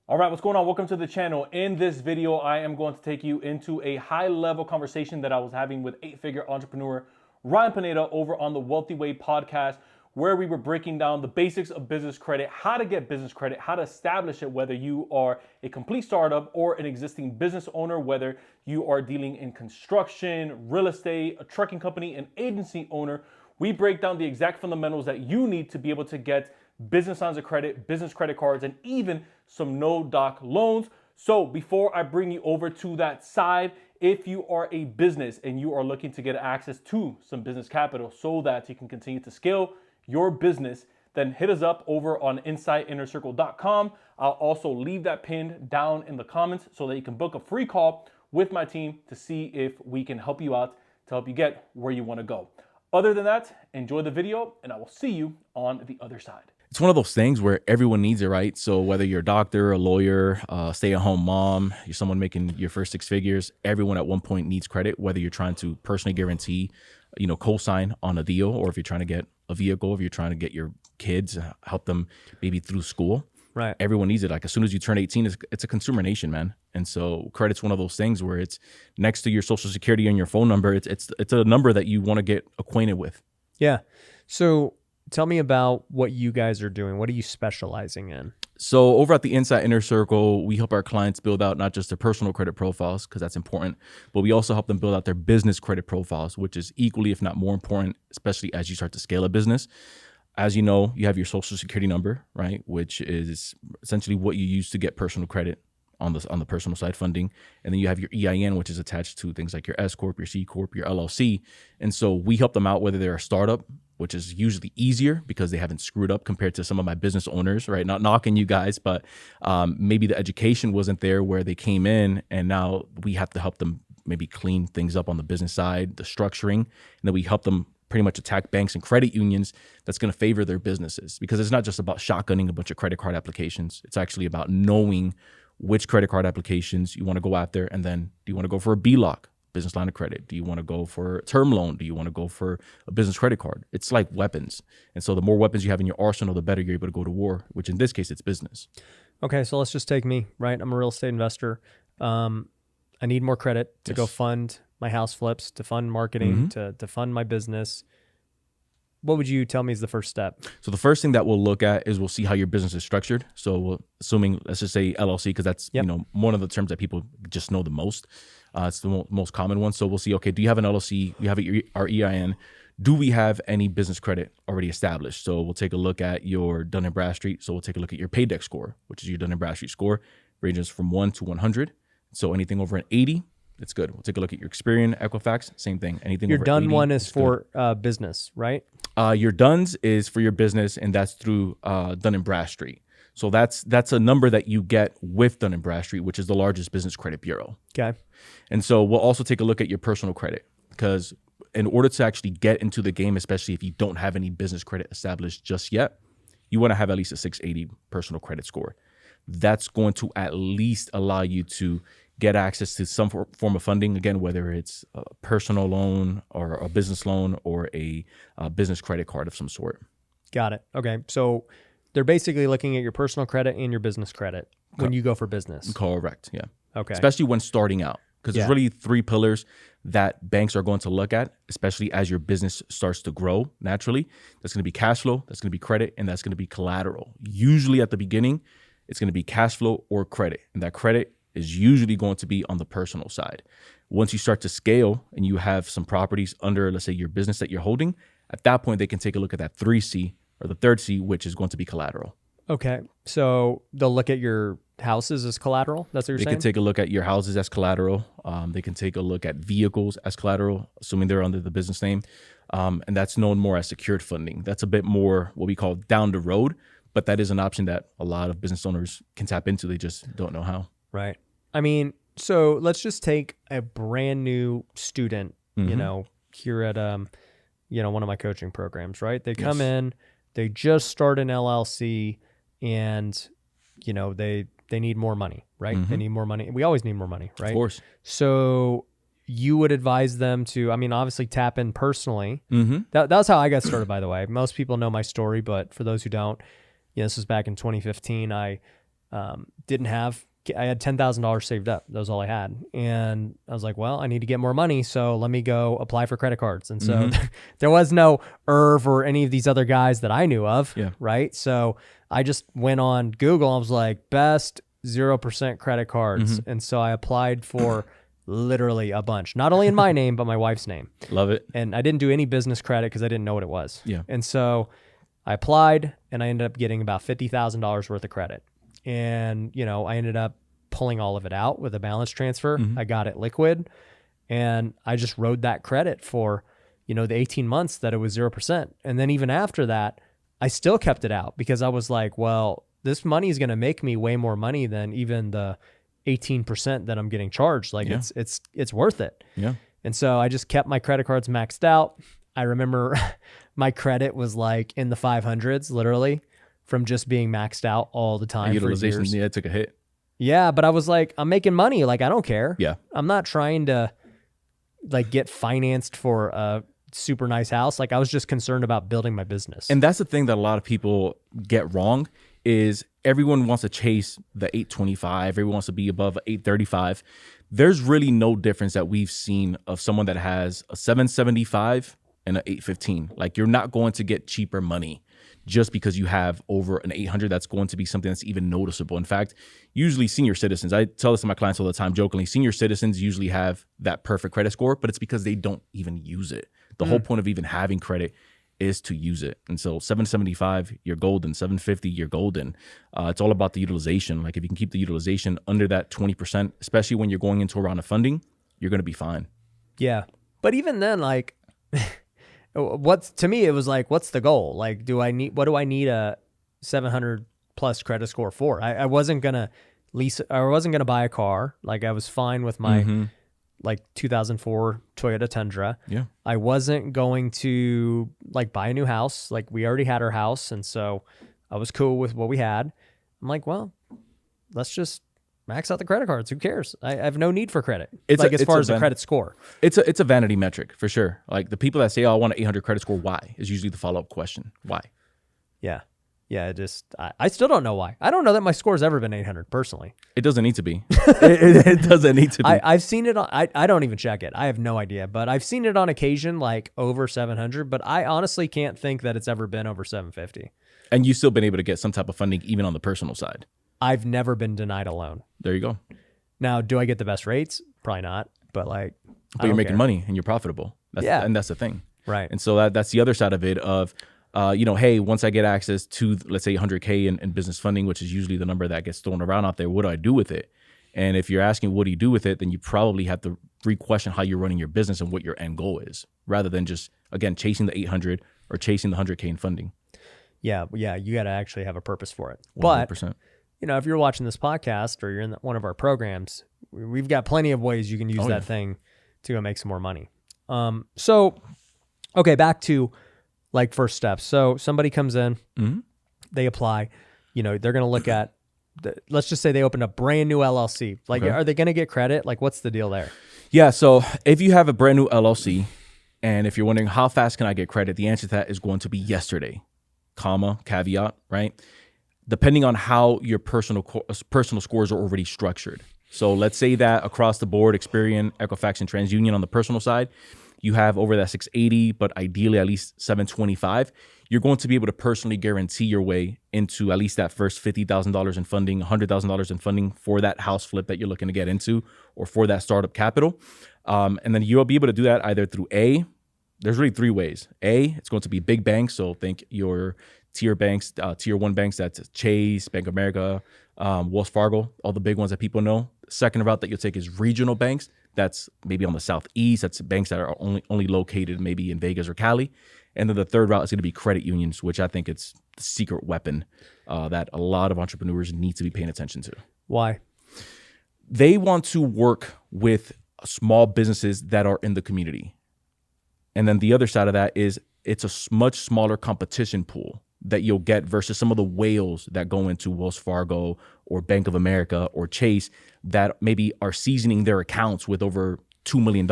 All right, what's going on? Welcome to the channel. In this video, I am going to take you into a high-level conversation that I was having with eight-figure entrepreneur Ryan Pineda over on the Wealthy Way podcast, where we were breaking down the basics of business credit, how to get business credit, how to establish it, whether you are a complete startup or an existing business owner, whether you are dealing in construction, real estate, a trucking company, an agency owner. We break down the exact fundamentals that you need to be able to get business lines of credit, business credit cards, and even some no-doc loans. So before I bring you over to that side, if you are a business and you are looking to get access to some business capital so that you can continue to scale your business, then hit us up over on insideinnercircle.com. I'll also leave that pinned down in the comments so that you can book a free call with my team to see if we can help you out to help you get where you want to go. Other than that, enjoy the video and I will see you on the other side. It's one of those things where everyone needs it, right? So whether you're a doctor, a lawyer, stay-at-home mom, you're someone making your first six figures, everyone at one point needs credit, whether you're trying to personally guarantee, co-sign on a deal, or if you're trying to get a vehicle, if you're trying to get your kids, help them maybe through school. Right. Everyone needs it. Like as soon as you turn 18, it's a consumer nation, man. And so credit's one of those things where it's next to your social security and your phone number. It's a number that you want to get acquainted with. Yeah. So tell me about what you guys are doing. What are you specializing in? So over at the Inside Inner Circle, we help our clients build out not just their personal credit profiles, because that's important, but we also help them build out their business credit profiles, which is equally, if not more important, especially as you start to scale a business. As you know, you have your social security number, right? Which is essentially what you use to get personal credit on the personal side funding. And then you have your EIN, which is attached to things like your S Corp, your C Corp, your LLC. And so we help them out whether they're a startup, which is usually easier because they haven't screwed up compared to some of my business owners, right? Not knocking you guys, but maybe the education wasn't there where they came in, and now we have to help them maybe clean things up on the business side, the structuring, and then we help them pretty much attack banks and credit unions that's going to favor their businesses, because it's not just about shotgunning a bunch of credit card applications. It's actually about knowing which credit card applications you want to go after, and then do you want to go for a BLOC, business line of credit? Do you want to go for a term loan? Do you want to go for a business credit card? It's like weapons. And so the more weapons you have in your arsenal, the better you're able to go to war, which in this case, it's business. Okay, so let's just take me, right? I'm a real estate investor. I need more credit to go fund my house flips, to fund marketing, to fund my business. What would you tell me is the first step? So the first thing that we'll look at is we'll see how your business is structured. So assuming, let's just say LLC, because that's one of the terms that people just know the most. It's the most common one. So we'll see, okay, do you have an LLC? You have our EIN. Do we have any business credit already established? So we'll take a look at your Dun & Bradstreet. So we'll take a look at your Paydex score, which is your Dun & Bradstreet score, ranges from 1 to 100. So anything over an 80, it's good. We'll take a look at your Experian, Equifax, same thing. Anything your over Dun 80, one is for business, right? Your Duns is for your business, and that's through Dun & Bradstreet. So that's a number that you get with Dun & Bradstreet, which is the largest business credit bureau. Okay. And so we'll also take a look at your personal credit, because in order to actually get into the game, especially if you don't have any business credit established just yet, you want to have at least a 680 personal credit score. That's going to at least allow you to get access to some form of funding, again, whether it's a personal loan or a business loan or a business credit card of some sort. Got it. Okay. So they're basically looking at your personal credit and your business credit when you go for business. Correct. Yeah. Okay. Especially when starting out, because there's really three pillars that banks are going to look at, especially as your business starts to grow naturally. That's going to be cash flow, that's going to be credit, and that's going to be collateral. Usually at the beginning, it's going to be cash flow or credit, and that credit is usually going to be on the personal side. Once you start to scale and you have some properties under, let's say, your business that you're holding, at that point, they can take a look at that 3C or the third C, which is going to be collateral. Okay. So they'll look at your houses as collateral? That's what you're saying? They can take a look at your houses as collateral. They can take a look at vehicles as collateral, assuming they're under the business name. And that's known more as secured funding. That's a bit more what we call down the road, but that is an option that a lot of business owners can tap into. They just don't know how. Right. I mean, so let's just take a brand new student, here at, one of my coaching programs, right? They come in, they just start an LLC, and, they need more money, right? They need more money. We always need more money, right? Of course. So you would advise them to, obviously tap in personally. That's how I got started, by the way. Most people know my story, but for those who don't, this was back in 2015. I I had $10,000 saved up. That was all I had. And I was like, well, I need to get more money. So let me go apply for credit cards. And so there was no Irv or any of these other guys that I knew of. Yeah. Right. So I just went on Google. I was like, best 0% credit cards. And so I applied for literally a bunch, not only in my name, but my wife's name. Love it. And I didn't do any business credit because I didn't know what it was. Yeah. And so I applied and I ended up getting about $50,000 worth of credit. And, I ended up pulling all of it out with a balance transfer. I got it liquid and I just rode that credit for, the 18 months that it was 0%. And then even after that, I still kept it out because I was like, well, this money is going to make me way more money than even the 18% that I'm getting charged. Like it's worth it. Yeah. And so I just kept my credit cards maxed out. I remember my credit was like in the 500s, literally, from just being maxed out all the time. Utilization, for years. took a hit. Yeah, but I was like, I'm making money. Like, I don't care. Yeah. I'm not trying to like get financed for a super nice house. Like, I was just concerned about building my business. And that's the thing that a lot of people get wrong is everyone wants to chase the 825. Everyone wants to be above 835. There's really no difference that we've seen of someone that has a 775 and an 815. Like, you're not going to get cheaper money just because you have over an 800. That's going to be something that's even noticeable. In fact, usually senior citizens, I tell this to my clients all the time jokingly, senior citizens usually have that perfect credit score, but it's because they don't even use it. The whole point of even having credit is to use it. And so 775, you're golden. 750, you're golden. It's all about the utilization. Like, if you can keep the utilization under that 20%, especially when you're going into a round of funding, you're going to be fine. Yeah. But even then, like, to me, it was like, what's the goal? Like, what do I need a 700 plus credit score for? I wasn't going to buy a car. Like, I was fine with my like 2004 Toyota Tundra. Yeah. I wasn't going to like buy a new house. Like, we already had our house. And so I was cool with what we had. I'm like, well, let's just max out the credit cards. Who cares? I have no need for credit. As far as the credit score. It's a vanity metric for sure. Like, the people that say, oh, I want an 800 credit score, why? Is usually the follow-up question. Why? Yeah. Yeah, I still don't know why. I don't know that my score's ever been 800 personally. It doesn't need to be. it doesn't need to be. I've seen it. I don't even check it. I have no idea. But I've seen it on occasion, like over 700. But I honestly can't think that it's ever been over 750. And you've still been able to get some type of funding even on the personal side. I've never been denied a loan. There you go. Now, do I get the best rates? Probably not. But you're making money and you're profitable. And that's the thing. Right. And so that's the other side of it of, hey, once I get access to, let's say, 100K in business funding, which is usually the number that gets thrown around out there, what do I do with it? And if you're asking what do you do with it, then you probably have to re-question how you're running your business and what your end goal is, rather than just, again, chasing the 800 or chasing the 100K in funding. Yeah, you got to actually have a purpose for it. 100%. But, if you're watching this podcast or you're in one of our programs, we've got plenty of ways you can use that thing to go make some more money. Okay, back to like first steps. So somebody comes in, they apply, they're going to look at, let's just say they opened a brand new LLC. Like, are they going to get credit? Like, what's the deal there? Yeah. So if you have a brand new LLC and if you're wondering how fast can I get credit, the answer to that is going to be yesterday, caveat, right? Depending on how your personal scores are already structured. So let's say that across the board, Experian, Equifax, and TransUnion on the personal side, you have over that 680, but ideally at least 725. You're going to be able to personally guarantee your way into at least that first $50,000 in funding, $100,000 in funding for that house flip that you're looking to get into or for that startup capital. And then you'll be able to do that either through there's really three ways. It's going to be big banks. So think your tier banks, tier one banks, that's Chase, Bank of America, Wells Fargo, all the big ones that people know. Second route that you'll take is regional banks. That's maybe on the Southeast. That's banks that are only located maybe in Vegas or Cali. And then the third route is going to be credit unions, which I think it's the secret weapon that a lot of entrepreneurs need to be paying attention to. Why? They want to work with small businesses that are in the community. And then the other side of that is it's a much smaller competition pool that you'll get versus some of the whales that go into Wells Fargo or Bank of America or Chase that maybe are seasoning their accounts with over $2 million.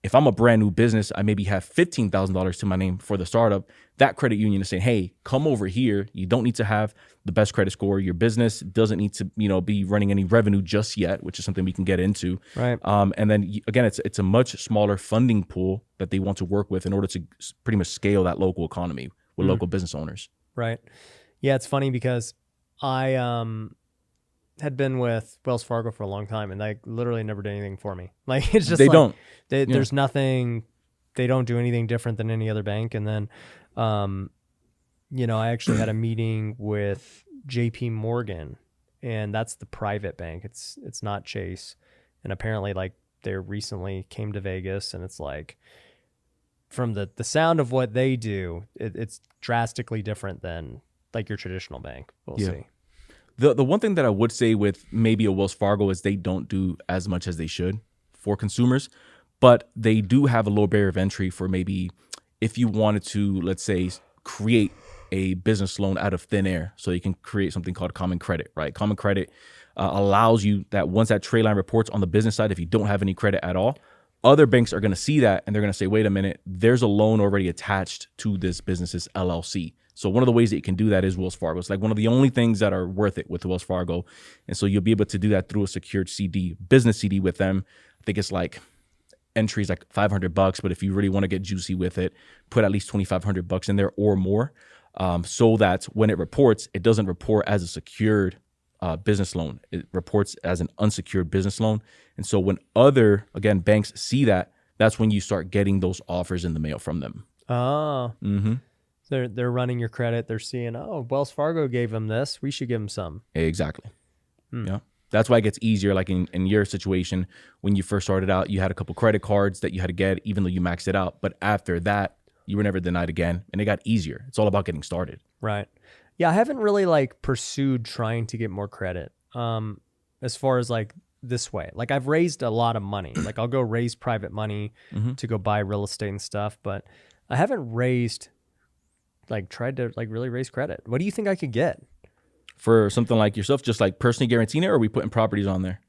If I'm a brand new business, I maybe have $15,000 to my name for the startup. That credit union is saying, hey, come over here. You don't need to have the best credit score. Your business doesn't need to, be running any revenue just yet, which is something we can get into. Right. And then again, it's a much smaller funding pool that they want to work with in order to pretty much scale that local economy with local business owners. Right. Yeah, it's funny because I had been with Wells Fargo for a long time, and they literally never did anything for me. Like, it's just there's nothing. They don't do anything different than any other bank. And then, I actually had a meeting with JP Morgan, and that's the private bank. It's not Chase. And apparently, like, they recently came to Vegas, and it's like, from the sound of what they do, it's drastically different than like your traditional bank. We'll see. The one thing that I would say with maybe a Wells Fargo is they don't do as much as they should for consumers, but they do have a low barrier of entry for maybe if you wanted to, let's say, create a business loan out of thin air. So you can create something called common credit, right? Common credit allows you that once that trade line reports on the business side, if you don't have any credit at all, other banks are going to see that and they're going to say, wait a minute, there's a loan already attached to this business's LLC. So one of the ways that you can do that is Wells Fargo. It's like one of the only things that are worth it with Wells Fargo. And so you'll be able to do that through a secured CD, business CD with them. I think it's like entries like $500, but if you really want to get juicy with it, put at least $2,500 in there or more, so that when it reports, it doesn't report as a secured business loan. It reports as an unsecured business loan. And so when other, again, banks see that, that's when you start getting those offers in the mail from them. Oh. Mm-hmm. They're running your credit. They're seeing, Wells Fargo gave them this. We should give them some. Exactly. Yeah. That's why it gets easier. Like in your situation, when you first started out, you had a couple credit cards that you had to get, even though you maxed it out. But after that, you were never denied again. And it got easier. It's all about getting started. Right. Yeah. I haven't really pursued trying to get more credit. As far as this way, I've raised a lot of money. I'll go raise private money to go buy real estate and stuff, but I haven't tried to really raise credit. What do you think I could get? For something like yourself, just personally guaranteeing it, or are we putting properties on there?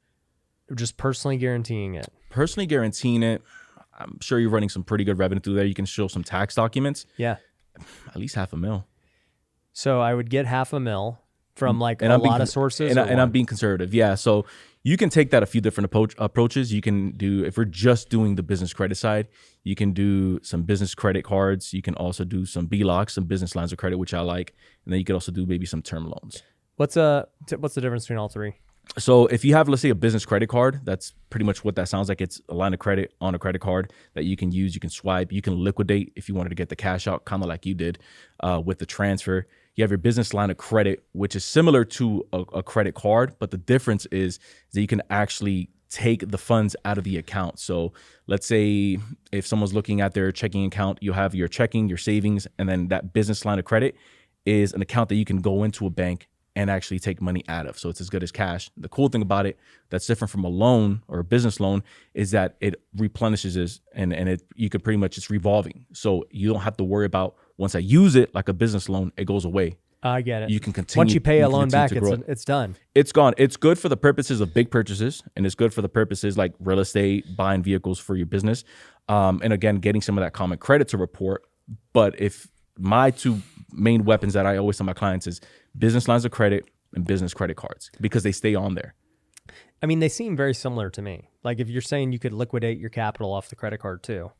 Just personally guaranteeing it. Personally guaranteeing it, I'm sure you're running some pretty good revenue through there. You can show some tax documents. Yeah. At least $500,000. So I would get $500,000 from a lot of sources. And I'm being conservative. Yeah. So you can take that a few different approaches. You can do, if we're just doing the business credit side, you can do some business credit cards. You can also do some BLOCs, some business lines of credit, which I like. And then you could also do maybe some term loans. What's the difference between all three? So if you have, let's say, a business credit card, that's pretty much what that sounds like. It's a line of credit on a credit card that you can use. You can swipe. You can liquidate if you wanted to get the cash out, kind of like you did with the transfer. You have your business line of credit, which is similar to a credit card, but the difference is that you can actually take the funds out of the account. So let's say if someone's looking at their checking account, you'll have your checking, your savings, and then that business line of credit is an account that you can go into a bank and actually take money out of. So it's as good as cash. The cool thing about it that's different from a loan or a business loan is that it replenishes it and you could pretty much, it's revolving. So you don't have to worry about once I use it like a business loan, it goes away. I get it. You can continue. Once you pay a loan back, it's done. It's gone. It's good for the purposes of big purchases, and it's good for the purposes like real estate, buying vehicles for your business, and again, getting some of that common credit to report. But if my two main weapons that I always tell my clients is business lines of credit and business credit cards, because they stay on there. I mean, they seem very similar to me. Like if you're saying you could liquidate your capital off the credit card too.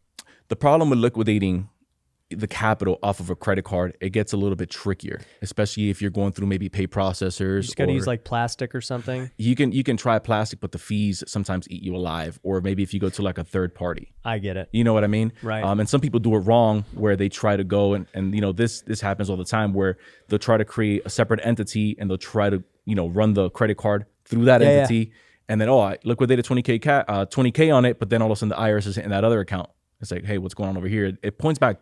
The problem with liquidating the capital off of a credit card, it gets a little bit trickier, especially if you're going through maybe pay processors. You just got to use like plastic or something. You can try plastic, but the fees sometimes eat you alive. Or maybe if you go to like a third party. I get it. You know what I mean? Right. And some people do it wrong, where they try to go and you know, this happens all the time, where they'll try to create a separate entity and they'll try to, you know, run the credit card through that entity. Yeah. And then, I liquidated $20K on it, but then all of a sudden the IRS is in that other account. It's like, hey, what's going on over here? It points back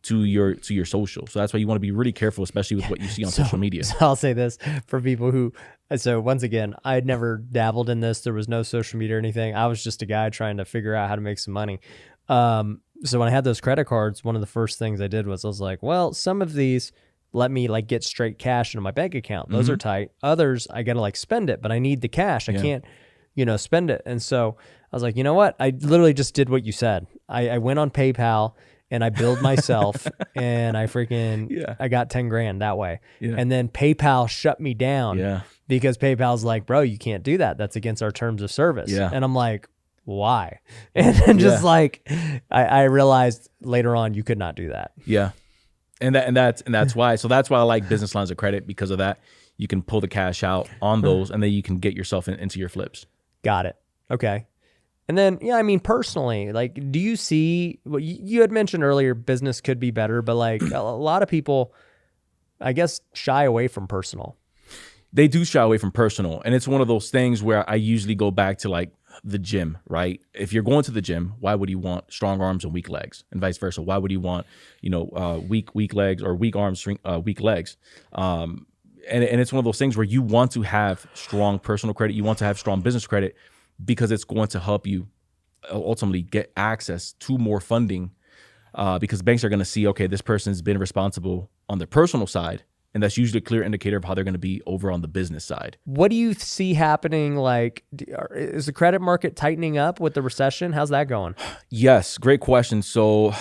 to your social. So that's why you want to be really careful, especially with what you see on social media. So I'll say this for people who, so once again, I had never dabbled in this. There was no social media or anything. I was just a guy trying to figure out how to make some money. So when I had those credit cards, one of the first things I did was I was like, well, some of these let me like get straight cash into my bank account. Those are tight. Others, I got to like spend it, but I need the cash. I can't, spend it. And so I was like, you know what? I literally just did what you said. I went on PayPal and I billed myself and I I got 10 grand that way. Yeah. And then PayPal shut me down because PayPal's like, bro, you can't do that. That's against our terms of service. Yeah. And I'm like, why? And then just like, I realized later on you could not do that. Yeah. And that's why. So that's why I like business lines of credit, because of that. You can pull the cash out on those and then you can get yourself into your flips. Got it. Okay. And then, I mean, personally, like, do you see what you had mentioned earlier, business could be better, but like a lot of people, I guess, shy away from personal. They do shy away from personal. And it's one of those things where I usually go back to like the gym, right? If you're going to the gym, why would you want strong arms and weak legs, and vice versa? Why would you want, weak legs, or weak arms, weak legs? And it's one of those things where you want to have strong personal credit. You want to have strong business credit, because it's going to help you ultimately get access to more funding, because banks are going to see, okay, this person's been responsible on the personal side, and that's usually a clear indicator of how they're going to be over on the business side. What do you see happening? Like, is the credit market tightening up with the recession? How's that going? Yes, great question. So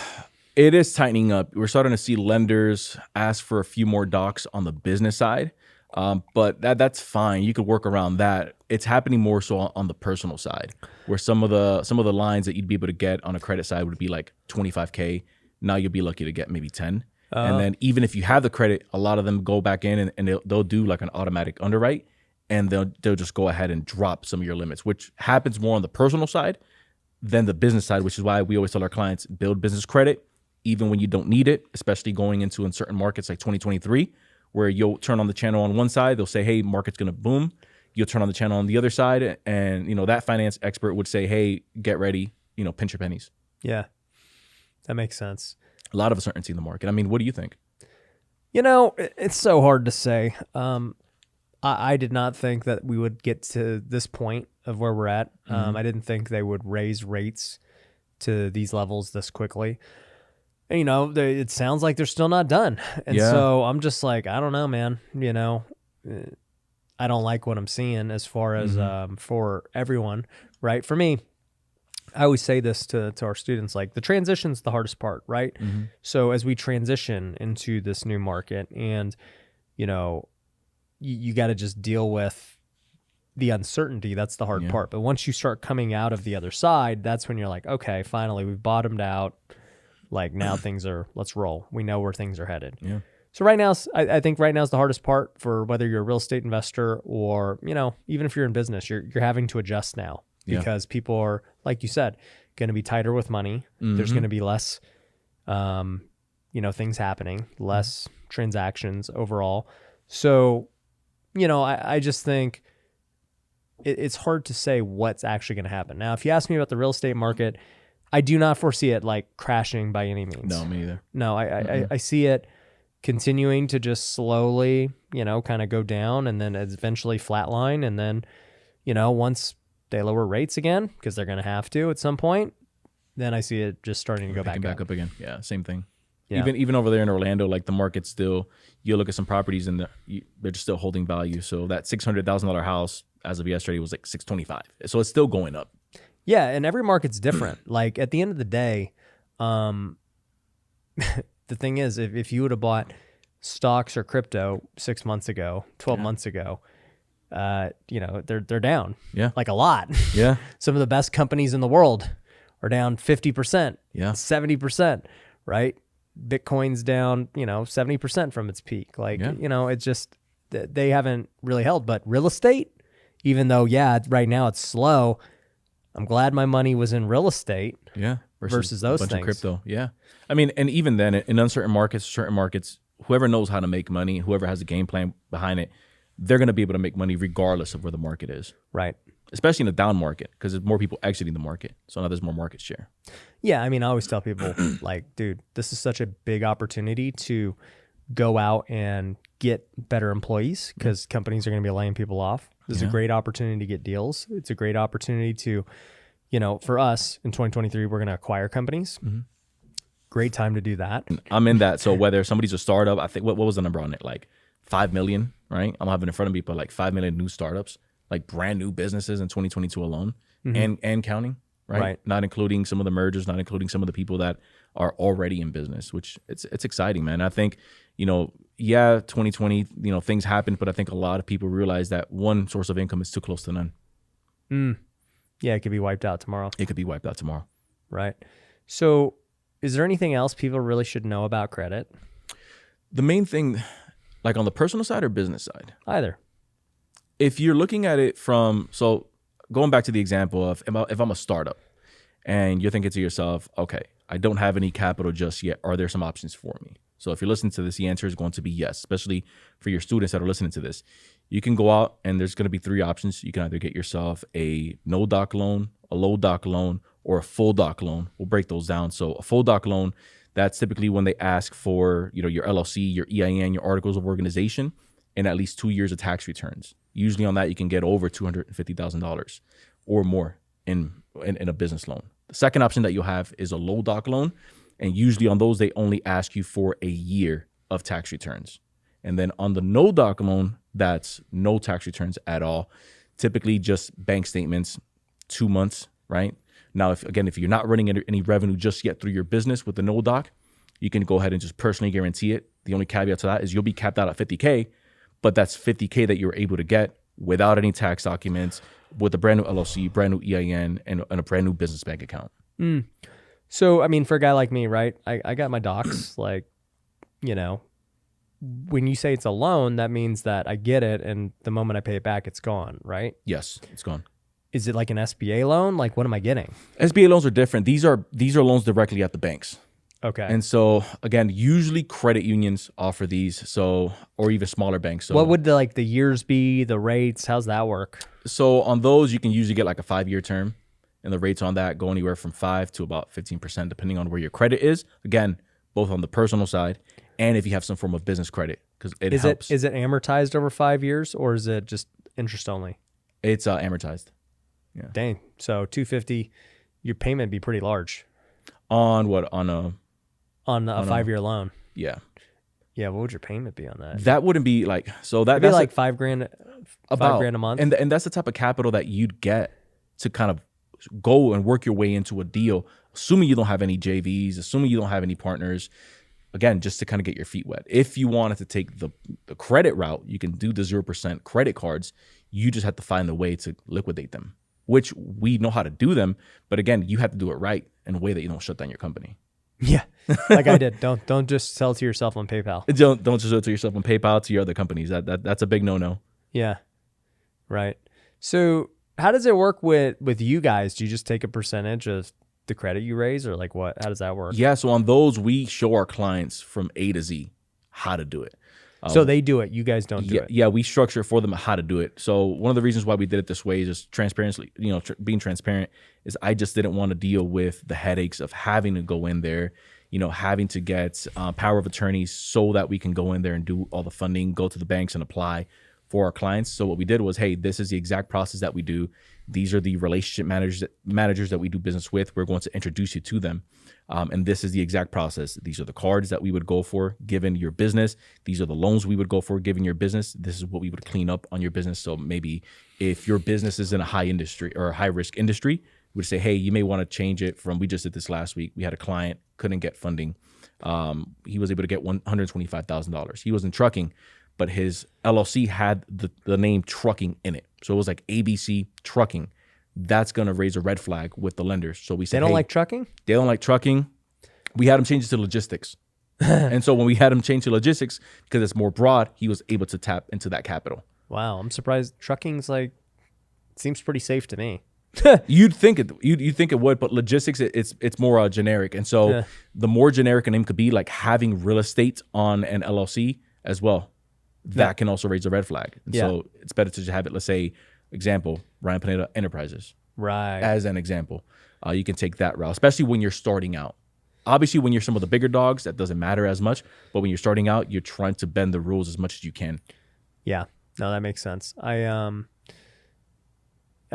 it is tightening up. We're starting to see lenders ask for a few more docs on the business side. But that's fine. You could work around that. It's happening more so on the personal side, where some of the lines that you'd be able to get on a credit side would be like $25K. Now you'll be lucky to get maybe 10. And then even if you have the credit, a lot of them go back in and they'll do like an automatic underwrite, and they'll just go ahead and drop some of your limits, which happens more on the personal side than the business side, which is why we always tell our clients, build business credit even when you don't need it, especially going into in certain markets like 2023. Where you'll turn on the channel on one side, they'll say, hey, market's going to boom. You'll turn on the channel on the other side, and that finance expert would say, hey, get ready, pinch your pennies. Yeah, that makes sense. A lot of uncertainty in the market. I mean, what do you think? It's so hard to say. I did not think that we would get to this point of where we're at. I didn't think they would raise rates to these levels this quickly. And, it sounds like they're still not done. And so I'm just like, I don't know, man. I don't like what I'm seeing as far as for everyone, right? For me, I always say this to our students, like the transition's the hardest part, right? So as we transition into this new market, and, you got to just deal with the uncertainty. That's the hard part. But once you start coming out of the other side, that's when you're like, okay, finally, we've bottomed out. Like now let's roll. We know where things are headed. Yeah. So right now, I think right now is the hardest part for whether you're a real estate investor or, even if you're in business, you're having to adjust now because people are, like you said, going to be tighter with money. There's going to be less, things happening, less transactions overall. So, I just think it's hard to say what's actually going to happen. Now, if you ask me about the real estate market, I do not foresee it like crashing by any means. No, me either. No, I see it continuing to just slowly, kind of go down and then eventually flatline. And then, once they lower rates again, because they're going to have to at some point, then I see it just starting to go back up again. Yeah, same thing. Yeah. Even over there in Orlando, like the market's still, you look at some properties and they're just still holding value. So that $600,000 house as of yesterday was like $625. So it's still going up. Yeah, and every market's different. Like at the end of the day, the thing is, if you would have bought stocks or crypto 6 months ago, 12 months ago, they're down. Yeah, like a lot. Yeah, some of the best companies in the world are down 50%. Yeah, 70%. Right? Bitcoin's down 70% from its peak. Like it's just they haven't really held. But real estate, even though right now it's slow. I'm glad my money was in real estate versus those things. Of crypto. Yeah. I mean, and even then in uncertain markets, certain markets, whoever knows how to make money, whoever has a game plan behind it, they're going to be able to make money regardless of where the market is. Right. Especially in a down market, because there's more people exiting the market. So now there's more market share. Yeah. I mean, I always tell people like, dude, this is such a big opportunity to go out and get better employees because companies are going to be laying people off. This is a great opportunity to get deals. It's a great opportunity to, for us in 2023, we're going to acquire companies. Great time to do that. I'm in that. So whether somebody's a startup, I think, what was the number on it? Like 5 million, right? I'm having in front of me, but like 5 million new startups. like brand new businesses in 2022 alone and counting, right? Not including some of the mergers, not including some of the people that are already in business, which it's exciting, man. I think, 2020, things happened, but I think a lot of people realize that one source of income is too close to none. Yeah, it could be wiped out tomorrow. It could be wiped out tomorrow. Right. So is there anything else people really should know about credit? The main thing, like on the personal side or business side? Either. If you're looking at it so going back to the example of if I'm a startup and you're thinking to yourself, okay, I don't have any capital just yet. Are there some options for me? So if you're listening to this, the answer is going to be yes, especially for your students that are listening to this. You can go out and there's going to be 3 options. You can either get yourself a no doc loan, a low doc loan, or a full doc loan. We'll break those down. So a full doc loan, that's typically when they ask for, your LLC, your EIN, your articles of organization, and at least 2 years of tax returns. Usually on that, you can get over $250,000 or more in a business loan. The second option that you'll have is a low doc loan. And usually on those, they only ask you for a year of tax returns. And then on the no doc loan, that's no tax returns at all. Typically just bank statements, 2 months, right? Now, if you're not running any revenue just yet through your business with the no doc, you can go ahead and just personally guarantee it. The only caveat to that is you'll be capped out at $50K, but that's $50K that you're able to get without any tax documents, with a brand new LLC, brand new EIN, and a brand new business bank account. So, I mean, for a guy like me, right, I got my docs, like, when you say it's a loan, that means that I get it, and the moment I pay it back, it's gone, right? Yes, it's gone. Is it like an SBA loan? Like, what am I getting? SBA loans are different. These are loans directly at the banks. Okay. And so, again, usually credit unions offer these, or even smaller banks. So what would the years be, the rates? How's that work? So on those, you can usually get like a 5-year term. And the rates on that go anywhere from 5 to about 15%, depending on where your credit is. Again, both on the personal side and if you have some form of business credit, because it helps. Is it amortized over 5 years, or is it just interest only? It's amortized. Yeah. Dang. So $250, your payment would be pretty large. On what? On a 5-year loan. Yeah. Yeah. What would your payment be on that? That wouldn't be like that'd be like $5,000. $5,000 a month. And that's the type of capital that you'd get to kind of go and work your way into a deal, assuming you don't have any JVs, assuming you don't have any partners. Again, just to kind of get your feet wet. If you wanted to take the credit route, you can do the 0% credit cards. You just have to find a way to liquidate them, which we know how to do them. But again, you have to do it right in a way that you don't shut down your company. Yeah, like I did. Don't just sell to yourself on PayPal. Don't just sell to yourself on PayPal, to your other companies. That's a big no-no. Yeah, right. So how does it work with you guys? Do you just take a percentage of the credit you raise, or like what? How does that work? Yeah, so on those, we show our clients from A to Z how to do it. So they do it. You guys don't do it. Yeah, we structure for them how to do it. So one of the reasons why we did it this way is just transparency. Being transparent is I just didn't want to deal with the headaches of having to go in there, having to get power of attorneys so that we can go in there and do all the funding, go to the banks and apply for our clients. So what we did was, hey, this is the exact process that we do. These are the relationship managers that we do business with. We're going to introduce you to them. And this is the exact process. These are the cards that we would go for given your business. These are the loans we would go for given your business. This is what we would clean up on your business. So maybe if your business is in a high industry or a high risk industry, we would say, hey, you may want to change it from, we just did this last week. We had a client, couldn't get funding. He was able to get $125,000. He was in trucking, but his LLC had the name trucking in it. So it was like ABC Trucking. That's going to raise a red flag with the lenders. So we said, they don't like trucking? They don't like trucking. We had him change it to logistics. And so when we had him change to logistics, because it's more broad, he was able to tap into that capital. Wow. I'm surprised. Trucking's seems pretty safe to me. You'd think it would, but logistics, it's more generic. And so the more generic a name could be, like having real estate on an LLC as well, that can also raise a red flag. And so it's better to just have it, let's say, example, Ryan Pineda Enterprises. Right. As an example. You can take that route, especially when you're starting out. Obviously, when you're some of the bigger dogs, that doesn't matter as much. But when you're starting out, you're trying to bend the rules as much as you can. Yeah. No, that makes sense. I've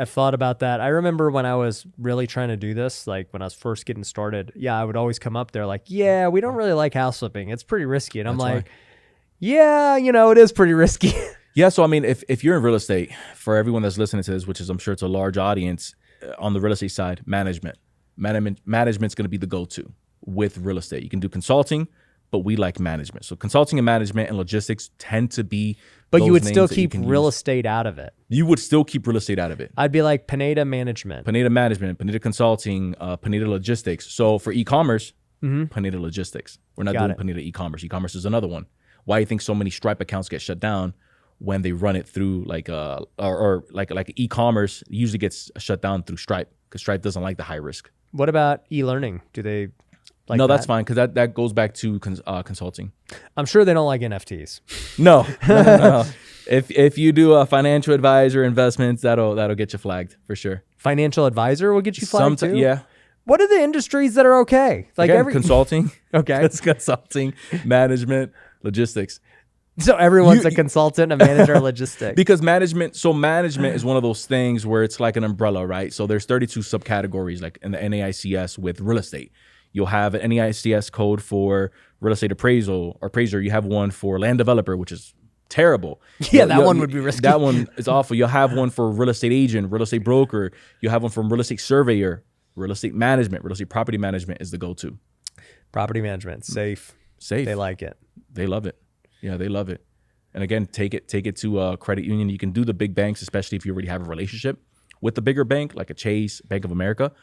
thought about that. I remember when I was really trying to do this, like when I was first getting started, I would always come up there like, yeah, we don't really like house flipping. It's pretty risky. And I'm like, yeah, it is pretty risky. Yeah. So, I mean, if you're in real estate, for everyone that's listening to this, which is, I'm sure it's a large audience on the real estate side, management's going to be the go-to with real estate. You can do consulting, but we like management. So consulting and management and logistics tend to be. But you would still keep real estate out of it. You would still keep real estate out of it. I'd be like Pineda management, Pineda consulting, Pineda logistics. So for e-commerce, Pineda logistics. We're not doing Pineda e-commerce. E-commerce is another one. Why do you think so many Stripe accounts get shut down when they run it through like e-commerce usually gets shut down through Stripe because Stripe doesn't like the high risk. What about e-learning? Do they like No, that? that's fine because that goes back to consulting. I'm sure they don't like NFTs. No. If you do a financial advisor investments, that'll get you flagged for sure. Financial advisor will get you flagged too? Yeah. What are the industries that are okay? Like Again, consulting. Okay. It's consulting, management, logistics. So everyone's a consultant, a manager, logistics. Because management is one of those things where it's like an umbrella, right? So there's 32 subcategories like in the NAICS with real estate. You'll have an NAICS code for real estate appraiser. You have one for land developer, which is terrible. Yeah, that one would be risky. That one is awful. You'll have one for real estate agent, real estate broker. You'll have one from real estate surveyor, real estate management, real estate property management is the go-to. Property management, safe. They like it. They love it. Yeah, they love it. And again, take it to a credit union. You can do the big banks, especially if you already have a relationship with the bigger bank, like a Chase, Bank of America.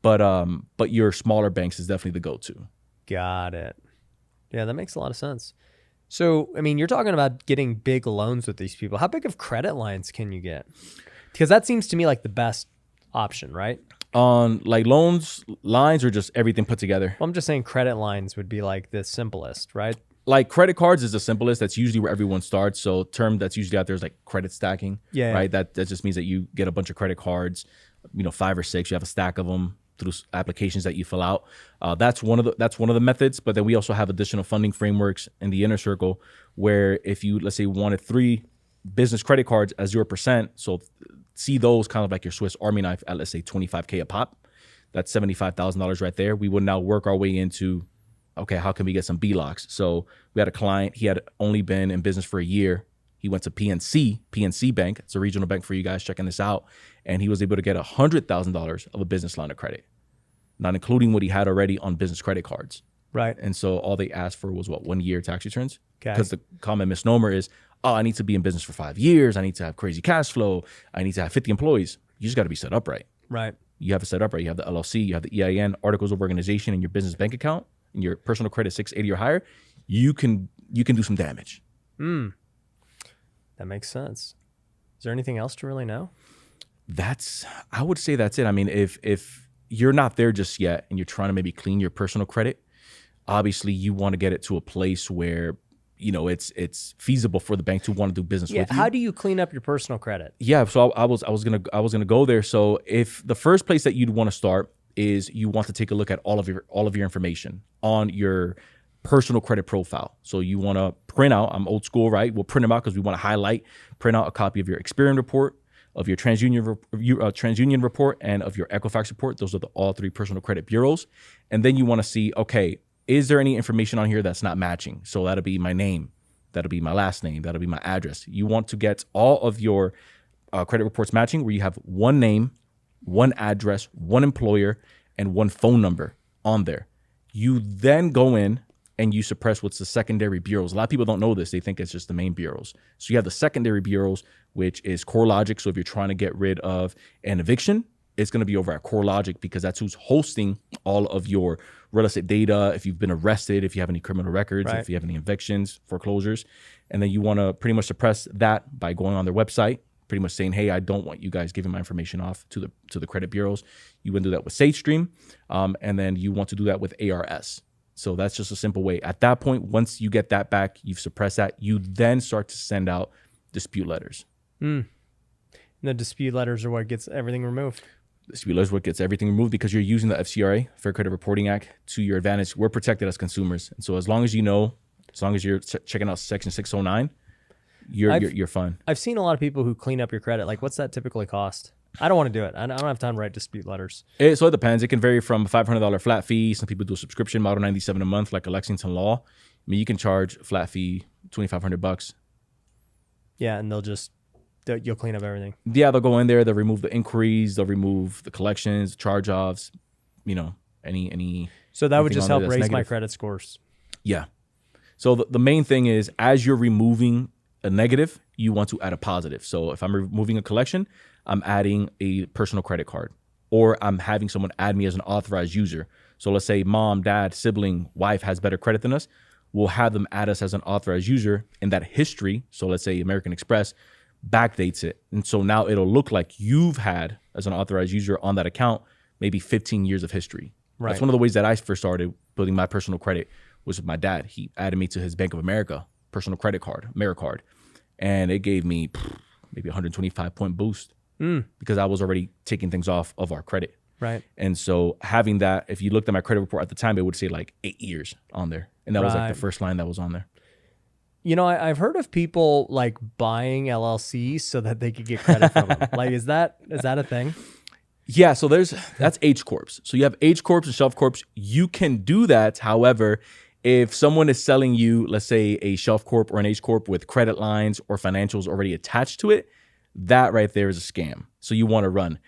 But your smaller banks is definitely the go-to. Got it. Yeah, that makes a lot of sense. So, I mean, you're talking about getting big loans with these people. How big of credit lines can you get? Because that seems to me like the best option, right? On like lines, or just everything put together? Well, I'm just saying credit lines would be like the simplest, right? Like credit cards is the simplest. That's usually where everyone starts. So term that's usually out there is like credit stacking. Yeah. Right. That just means that you get a bunch of credit cards, 5 or 6. You have a stack of them through applications that you fill out. That's one of the methods. But then we also have additional funding frameworks in the inner circle where if you, let's say, wanted 3 business credit cards at 0%, so see those kind of like your Swiss Army knife at, let's say, $25K a pop. That's $75,000 right there. We would now work our way into, okay, how can we get some B-locks? So we had a client, he had only been in business for a year. He went to PNC Bank. It's a regional bank for you guys checking this out. And he was able to get $100,000 of a business line of credit, not including what he had already on business credit cards. Right. And so all they asked for was 1 year tax returns? Okay. Because the common misnomer is, I need to be in business for 5 years. I need to have crazy cash flow. I need to have 50 employees. You just got to be set up right. Right. You have it set up right. You have the LLC, you have the EIN, articles of organization in your business bank account, and your personal credit 680 or higher. You can do some damage. That makes sense. Is there anything else to really know? I would say that's it. I mean, if you're not there just yet and you're trying to maybe clean your personal credit, obviously you want to get it to a place where, it's feasible for the bank to want to do business with you. How do you clean up your personal credit? Yeah. So I was gonna go there. So if the first place that you'd want to start is you want to take a look at all of your information on your personal credit profile. So you want to print out, I'm old school, right? We'll print them out because we want to print out a copy of your Experian report, of your TransUnion report, and of your Equifax report. Those are all 3 personal credit bureaus. And then you want to see, okay, is there any information on here that's not matching? So that'll be my name, that'll be my last name, that'll be my address. You want to get all of your credit reports matching where you have 1 name, 1 address, 1 employer, and 1 phone number on there. You then go in and you suppress what's the secondary bureaus. A lot of people don't know this. They think it's just the main bureaus. So you have the secondary bureaus, which is CoreLogic. So if you're trying to get rid of an eviction, it's going to be over at CoreLogic because that's who's hosting all of your real estate data. If you've been arrested, if you have any criminal records, right, if you have any evictions, foreclosures. And then you want to pretty much suppress that by going on their website, pretty much saying, hey, I don't want you guys giving my information off to the credit bureaus. You want to do that with SageStream. And then you want to do that with ARS. So that's just a simple way. At that point, once you get that back, you've suppressed that, you then start to send out dispute letters. The dispute letters are what gets everything removed. Dispute letters what gets everything removed because you're using the FCRA, Fair Credit Reporting Act, to your advantage. We're protected as consumers. And so as long as you're checking out Section 609, you're fine. I've seen a lot of people who clean up your credit. Like, what's that typically cost? I don't want to do it. I don't have time to write dispute letters. So it depends. It can vary from a $500 flat fee. Some people do a subscription model, $97 a month, like a Lexington Law. I mean, you can charge flat fee $2,500. Yeah, and you'll clean up everything. Yeah, they'll go in there, they'll remove the inquiries, they'll remove the collections, charge-offs, any. So that would just help that's raise my negative. credit scores. Yeah. So the main thing is, as you're removing a negative, you want to add a positive. So if I'm removing a collection, I'm adding a personal credit card, or I'm having someone add me as an authorized user. So let's say mom, dad, sibling, wife has better credit than us. We'll have them add us as an authorized user, and that history, so let's say American Express, backdates it. And so now it'll look like you've had, as an authorized user on that account, maybe 15 years of history. Right. That's one of the ways that I first started building my personal credit was with my dad. He added me to his Bank of America personal credit card, AmeriCard. And it gave me maybe 125-point boost because I was already taking things off of our credit. Right. And so having that, if you looked at my credit report at the time, it would say like 8 years on there. And that was like Right. the first line that was on there. I've heard of people like buying LLCs so that they could get credit from them. Like, is that a thing? Yeah, so that's H Corps. So you have H Corps and Shelf Corps. You can do that. However, if someone is selling you, let's say, a Shelf Corp or an H Corp with credit lines or financials already attached to it, that right there is a scam. So you want to run.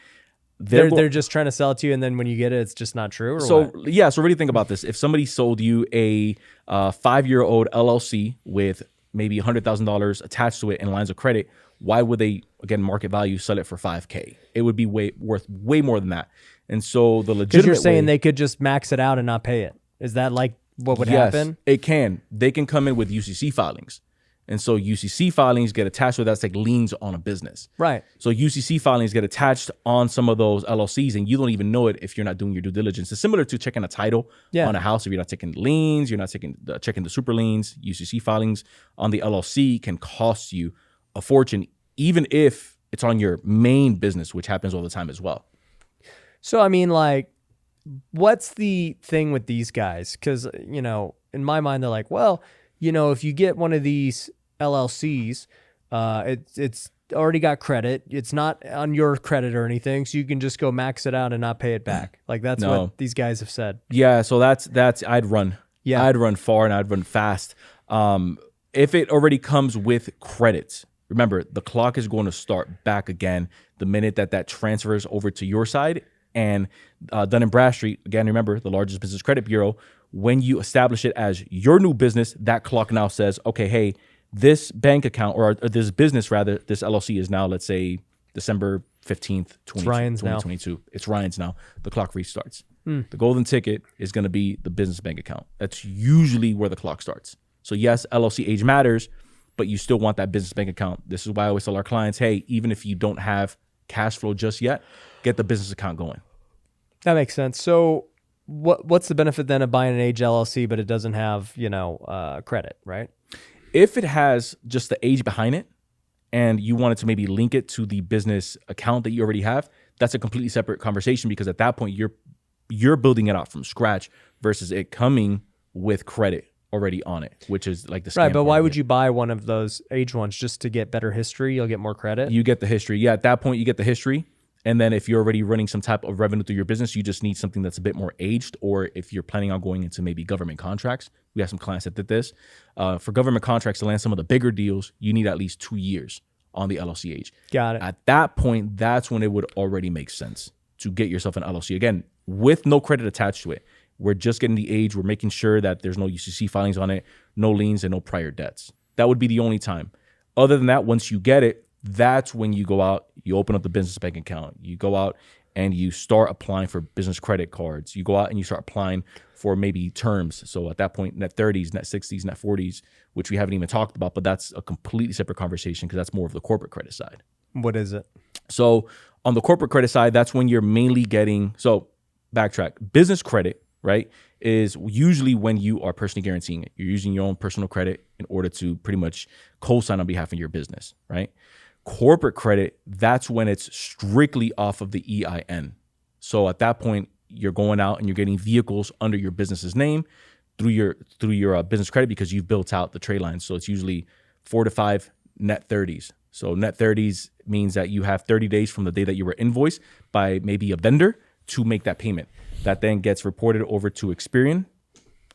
They're just trying to sell it to you, and then when you get it, it's just not true. Or So what? yeah, so really think about this. If somebody sold you a 5-year-old LLC with maybe $100,000 attached to it and lines of credit, why would they, again, market value, sell it for $5,000? It would be worth way more than that. And so the legitimate Because you're saying way, they could just max it out and not pay it. Is that like what would happen? It can. They can come in with UCC filings. And so UCC filings get attached with that's like liens on a business. Right. So UCC filings get attached on some of those LLCs, and you don't even know it if you're not doing your due diligence. It's similar to checking a title on a house. If you're not taking liens, you're not checking the super liens. UCC filings on the LLC can cost you a fortune, even if it's on your main business, which happens all the time as well. So, I mean, like, what's the thing with these guys? Because, in my mind, they're like, well, if you get one of these LLCs, it's already got credit. It's not on your credit or anything, so you can just go max it out and not pay it back. Like, that's what these guys have said. Yeah, so that's I'd run. Yeah. I'd run far and I'd run fast. If it already comes with credits, remember, the clock is going to start back again the minute that transfers over to your side. And Dun & Bradstreet, again, remember, the largest business credit bureau, when you establish it as your new business, that clock now says, okay, hey, this bank account or this business, rather, this LLC is now, let's say, December 15th, 2022. It's Ryan's now. The clock restarts. The golden ticket is going to be the business bank account. That's usually where the clock starts. So yes, LLC age matters, but you still want that business bank account. This is why I always tell our clients, hey, even if you don't have cash flow just yet, get the business account going. That makes sense. So what's the benefit then of buying an age LLC, but it doesn't have, credit, right? If it has just the age behind it and you wanted to maybe link it to the business account that you already have, that's a completely separate conversation, because at that point you're building it out from scratch versus it coming with credit already on it, which is like the scam right. But why part of would it. you buy one of those age ones? Just to get better history? You'll get more credit? You get the history. Yeah, at that point you get the history. And then if you're already running some type of revenue through your business, you just need something that's a bit more aged. Or if you're planning on going into maybe government contracts, we have some clients that did this. For government contracts to land some of the bigger deals, you need at least 2 years on the LLC age. Got it. At that point, that's when it would already make sense to get yourself an LLC. Again, with no credit attached to it. We're just getting the age. We're making sure that there's no UCC filings on it, no liens, and no prior debts. That would be the only time. Other than that, once you get it, that's when you go out, you open up the business bank account. You go out and you start applying for business credit cards. You go out and you start applying for maybe terms. So at that point, net 30s, net 60s, net 40s, which we haven't even talked about, but that's a completely separate conversation because that's more of the corporate credit side. What is it? So on the corporate credit side, that's when you're mainly getting, so backtrack, business credit, right, is usually when you are personally guaranteeing it. You're using your own personal credit in order to pretty much co-sign on behalf of your business, right? Corporate credit, that's when it's strictly off of the EIN. So at that point, you're going out and you're getting vehicles under your business's name through your business credit because you've built out the trade lines. So it's usually 4 to 5 net 30s. So net 30s means that you have 30 days from the day that you were invoiced by maybe a vendor to make that payment. That then gets reported over to Experian,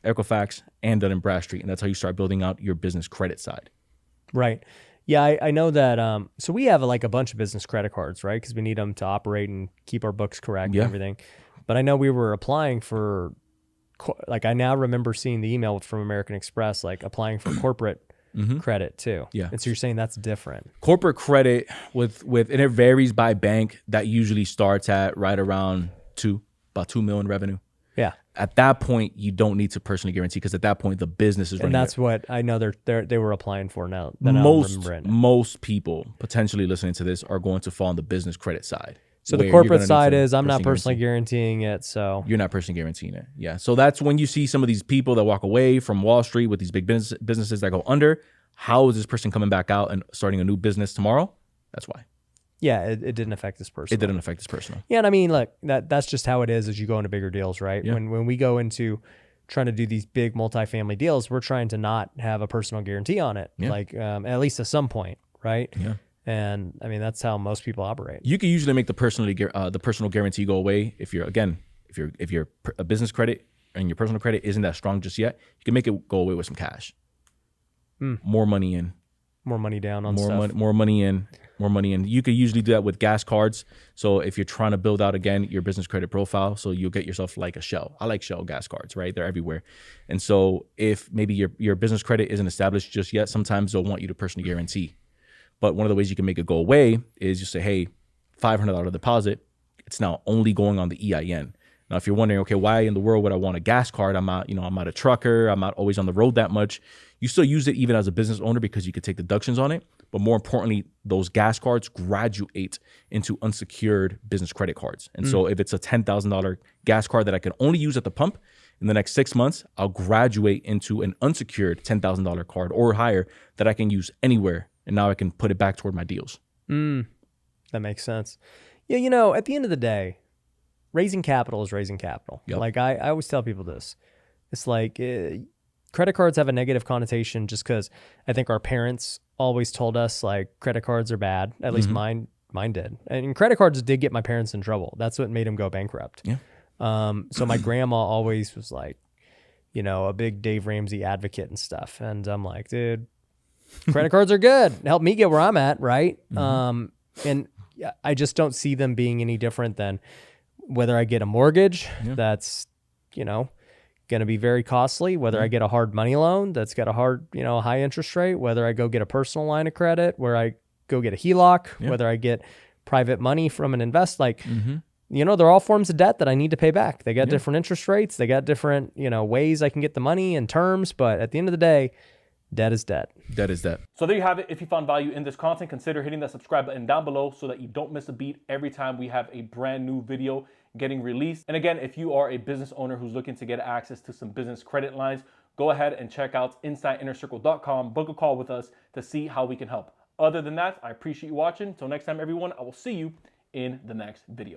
Equifax, and Dun & Bradstreet. And that's how you start building out your business credit side. Right. Yeah, I know that. So we have like a bunch of business credit cards, right? Because we need them to operate and keep our books correct and everything. But I know we were applying for, like, I now remember seeing the email from American Express, like applying for corporate credit too. Yeah. And so you're saying that's different. Corporate credit with and it varies by bank. That usually starts at right around about 2 million revenue. Yeah. At that point, you don't need to personally guarantee because at that point the business is running. And that's what I know they were applying for now. Most people potentially listening to this are going to fall on the business credit side. So the corporate side is I'm not personally guaranteeing it. So you're not personally guaranteeing it. Yeah. So that's when you see some of these people that walk away from Wall Street with these big businesses that go under. How is this person coming back out and starting a new business tomorrow? That's why. Yeah, it didn't affect this person. It didn't affect this person. Yeah, and I mean, look, that's just how it is as you go into bigger deals, right? Yeah. When we go into trying to do these big multifamily deals, we're trying to not have a personal guarantee on it, like at least at some point, right? Yeah. And I mean, that's how most people operate. You can usually make the personal guarantee go away if you're a business credit and your personal credit isn't that strong just yet. You can make it go away with some cash. More money in. More money down on stuff. More money in. You could usually do that with gas cards. So if you're trying to build out, again, your business credit profile, so you'll get yourself like a Shell. I like Shell gas cards, right? They're everywhere. And so if maybe your business credit isn't established just yet, sometimes they'll want you to personally guarantee. But one of the ways you can make it go away is you say, hey, $500 deposit. It's now only going on the EIN. Now, if you're wondering, okay, why in the world would I want a gas card? I'm not a trucker. I'm not always on the road that much. You still use it even as a business owner because you could take deductions on it. But more importantly, those gas cards graduate into unsecured business credit cards. And so if it's a $10,000 gas card that I can only use at the pump in the next 6 months, I'll graduate into an unsecured $10,000 card or higher that I can use anywhere. And now I can put it back toward my deals. That makes sense. Yeah, at the end of the day, raising capital is raising capital. Yep. Like I always tell people this. It's like credit cards have a negative connotation just because I think our parents always told us like credit cards are bad. At least mine did. And credit cards did get my parents in trouble. That's what made them go bankrupt. Yeah. So my grandma always was like, a big Dave Ramsey advocate and stuff. And I'm like, dude, credit cards are good. Help me get where I'm at, right? And I just don't see them being any different than whether I get a mortgage that's, going to be very costly, whether I get a hard money loan that's got a hard, high interest rate, whether I go get a personal line of credit, where I go get a HELOC, whether I get private money from an invest, they're all forms of debt that I need to pay back. They got different interest rates. They got different, ways I can get the money and terms. But at the end of the day, debt is debt. Debt is debt. So there you have it. If you found value in this content, consider hitting that subscribe button down below so that you don't miss a beat every time we have a brand new video getting released. And again, if you are a business owner who's looking to get access to some business credit lines, go ahead and check out InsideInnerCircle.com. Book a call with us to see how we can help. Other than that, I appreciate you watching. Till next time, everyone, I will see you in the next video.